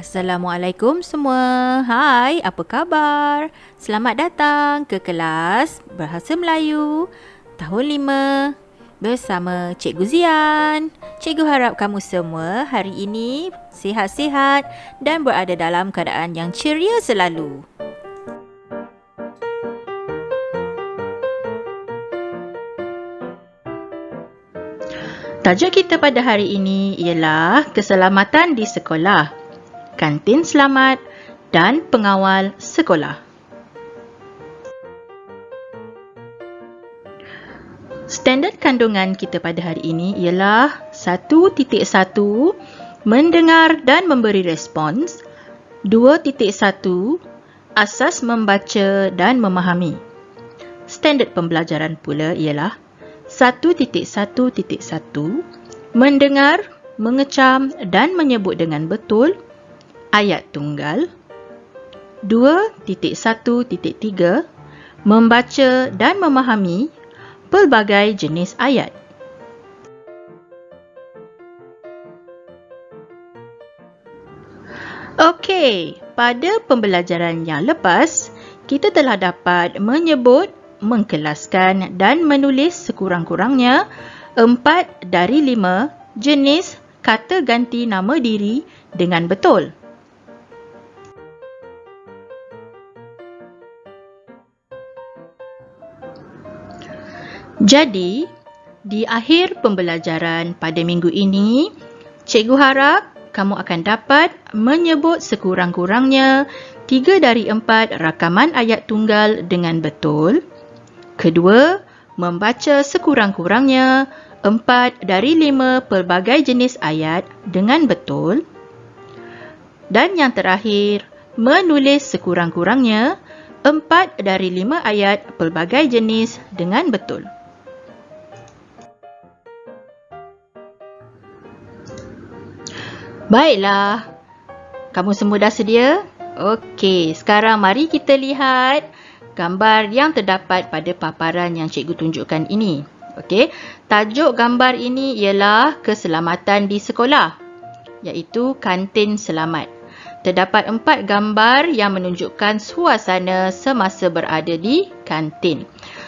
Assalamualaikum semua. Hai, apa khabar? Selamat datang ke kelas Bahasa Melayu tahun 5 bersama Cikgu Zian. Cikgu harap kamu semua hari ini sihat-sihat dan berada dalam keadaan yang ceria selalu. Tajuk kita pada hari ini ialah keselamatan di sekolah, kantin selamat dan pengawal sekolah. Standard kandungan kita pada hari ini ialah 1.1 mendengar dan memberi respons, 2.1 asas membaca dan memahami. Standard pembelajaran pula ialah 1.1.1 mendengar, mengecam dan menyebut dengan betul ayat tunggal. 2.1.3 membaca dan memahami pelbagai jenis ayat. Okey, pada pembelajaran yang lepas, kita telah dapat menyebut, mengkelaskan dan menulis sekurang-kurangnya 4 dari 5 jenis kata ganti nama diri dengan betul. Jadi, di akhir pembelajaran pada minggu ini, cikgu harap kamu akan dapat menyebut sekurang-kurangnya 3 dari 4 rakaman ayat tunggal dengan betul. Kedua, membaca sekurang-kurangnya 4 dari 5 pelbagai jenis ayat dengan betul. Dan yang terakhir, menulis sekurang-kurangnya 4 dari 5 ayat pelbagai jenis dengan betul. Baiklah, kamu semua dah sedia? Okey, sekarang mari kita lihat gambar yang terdapat pada paparan yang cikgu tunjukkan ini. Okey, tajuk gambar ini ialah keselamatan di sekolah, iaitu kantin selamat. Terdapat 4 gambar yang menunjukkan suasana semasa berada di kantin.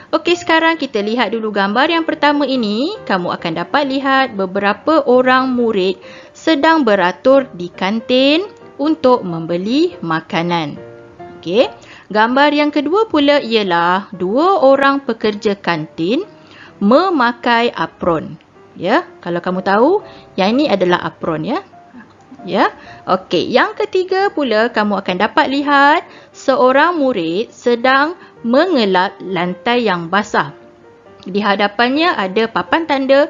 Okey, sekarang kita lihat dulu gambar yang pertama ini. Kamu akan dapat lihat beberapa orang murid sedang beratur di kantin untuk membeli makanan. Okey. Gambar yang kedua pula ialah 2 orang pekerja kantin memakai apron. Ya, kalau kamu tahu, yang ini adalah apron ya. Ya. Okey, yang ketiga pula kamu akan dapat lihat seorang murid sedang mengelap lantai yang basah. Di hadapannya ada papan tanda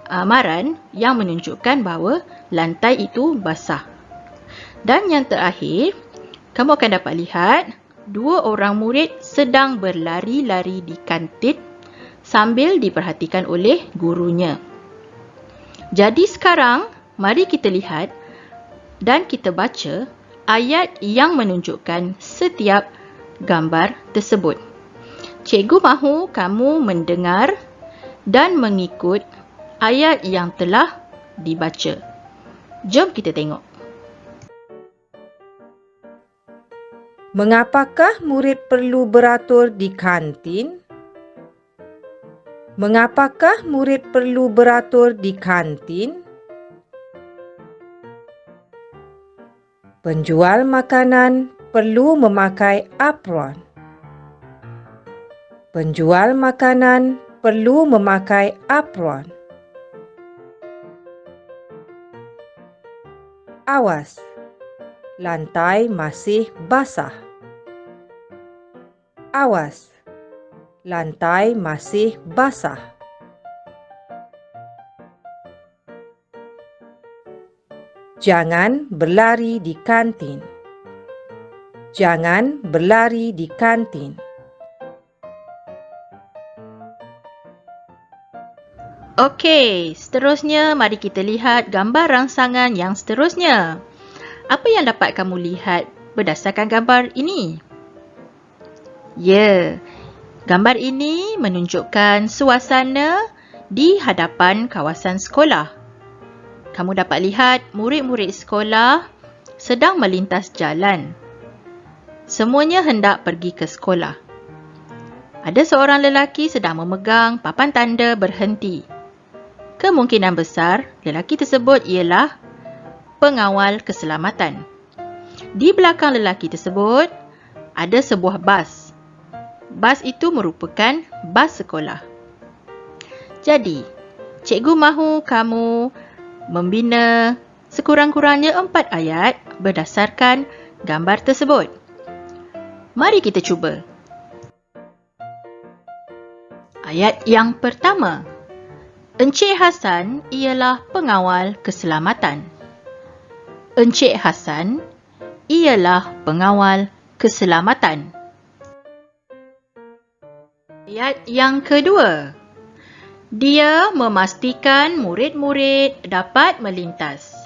amaran yang menunjukkan bahawa lantai itu basah. Dan yang terakhir, kamu akan dapat lihat 2 orang murid sedang berlari-lari di kantin sambil diperhatikan oleh gurunya. Jadi sekarang, mari kita lihat dan kita baca ayat yang menunjukkan setiap gambar tersebut. Cikgu mahu kamu mendengar dan mengikut ayat yang telah dibaca. Jom kita tengok. Mengapakah murid perlu beratur di kantin? Mengapakah murid perlu beratur di kantin? Penjual makanan perlu memakai apron. Penjual makanan perlu memakai apron. Awas, lantai masih basah. Awas, lantai masih basah. Jangan berlari di kantin. Jangan berlari di kantin. Okey, seterusnya mari kita lihat gambar rangsangan yang seterusnya. Apa yang dapat kamu lihat berdasarkan gambar ini? Ya, gambar ini menunjukkan suasana di hadapan kawasan sekolah. Kamu dapat lihat murid-murid sekolah sedang melintas jalan. Semuanya hendak pergi ke sekolah. Ada seorang lelaki sedang memegang papan tanda berhenti. Kemungkinan besar lelaki tersebut ialah pengawal keselamatan. Di belakang lelaki tersebut ada sebuah bas. Bas itu merupakan bas sekolah. Jadi, cikgu mahu kamu membina sekurang-kurangnya 4 ayat berdasarkan gambar tersebut. Mari kita cuba. Ayat yang pertama. Encik Hasan ialah pengawal keselamatan. Encik Hasan ialah pengawal keselamatan. Ayat yang kedua. Dia memastikan murid-murid dapat melintas.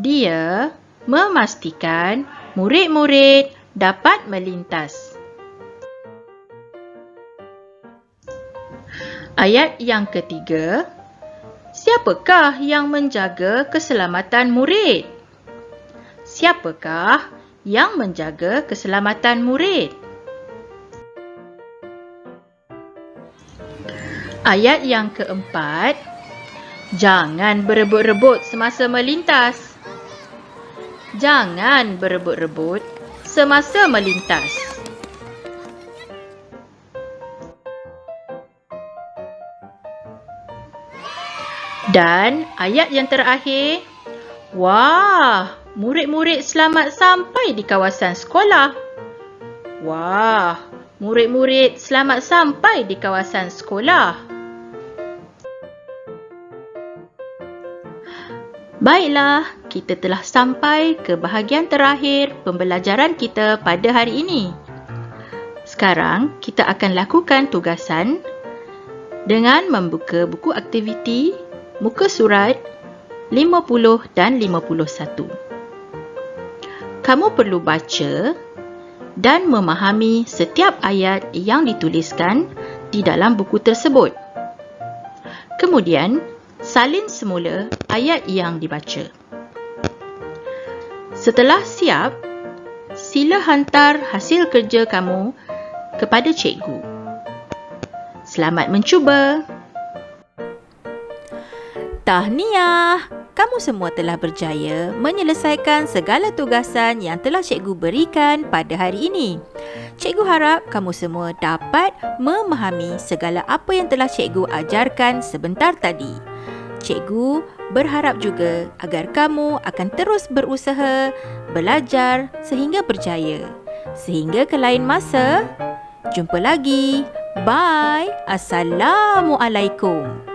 Dia memastikan murid-murid dapat melintas. Ayat yang ketiga. Siapakah yang menjaga keselamatan murid? Siapakah yang menjaga keselamatan murid? Ayat yang keempat. Jangan berebut-rebut semasa melintas. Jangan berebut-rebut semasa melintas. Dan ayat yang terakhir. Wah, murid-murid selamat sampai di kawasan sekolah. Wah, murid-murid selamat sampai di kawasan sekolah. Baiklah, kita telah sampai ke bahagian terakhir pembelajaran kita pada hari ini. Sekarang, kita akan lakukan tugasan dengan membuka buku aktiviti muka surat 50 dan 51. Kamu perlu baca dan memahami setiap ayat yang dituliskan di dalam buku tersebut. Kemudian, salin semula ayat yang dibaca. Setelah siap, sila hantar hasil kerja kamu kepada cikgu. Selamat mencuba. Tahniah! Kamu semua telah berjaya menyelesaikan segala tugasan yang telah cikgu berikan pada hari ini. Cikgu harap kamu semua dapat memahami segala apa yang telah cikgu ajarkan sebentar tadi. Cikgu berharap juga agar kamu akan terus berusaha, belajar sehingga berjaya. Sehingga ke lain masa, jumpa lagi. Bye. Assalamualaikum.